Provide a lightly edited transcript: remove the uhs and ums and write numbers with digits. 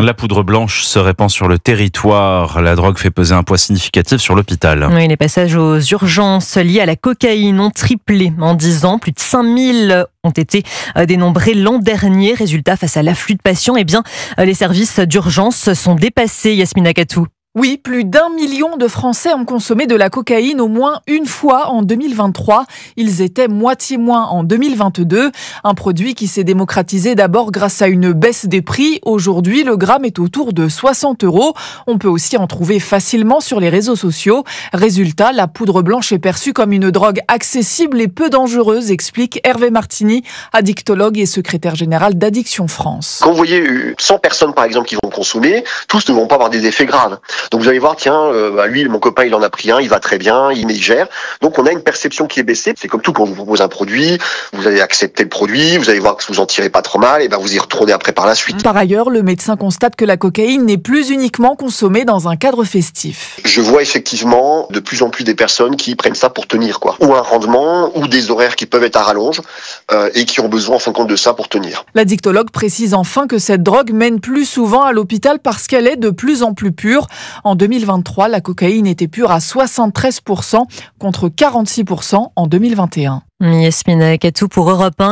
La poudre blanche se répand sur le territoire. La drogue fait peser un poids significatif sur l'hôpital. Oui, les passages aux urgences liés à la cocaïne ont triplé en 10 ans. Plus de 5000 ont été dénombrés l'an dernier. Résultat, face à l'afflux de patients, les services d'urgence sont dépassés. Yasmina Katou. Oui, plus d'1 million de Français ont consommé de la cocaïne au moins une fois en 2023. Ils étaient moitié moins en 2022. Un produit qui s'est démocratisé d'abord grâce à une baisse des prix. Aujourd'hui, le gramme est autour de 60 €. On peut aussi en trouver facilement sur les réseaux sociaux. Résultat, la poudre blanche est perçue comme une drogue accessible et peu dangereuse, explique Hervé Martini, addictologue et secrétaire général d'Addiction France. Quand vous voyez 100 personnes par exemple qui vont consommer, tous ne vont pas avoir des effets graves. Donc vous allez voir, tiens, lui, mon copain, il en a pris un, il va très bien, il gère. Donc on a une perception qui est baissée. C'est comme tout, quand on vous propose un produit, vous allez accepter le produit, vous allez voir que vous en tirez pas trop mal, et vous y retournez après par la suite. Par ailleurs, le médecin constate que la cocaïne n'est plus uniquement consommée dans un cadre festif. Je vois effectivement de plus en plus des personnes qui prennent ça pour tenir, quoi. Ou un rendement, ou des horaires qui peuvent être à rallonge, et qui ont besoin en fin de compte de ça pour tenir. L'addictologue précise enfin que cette drogue mène plus souvent à l'hôpital parce qu'elle est de plus en plus pure. En 2023, la cocaïne était pure à 73% contre 46% en 2021. Yasmina Katou pour Europe 1.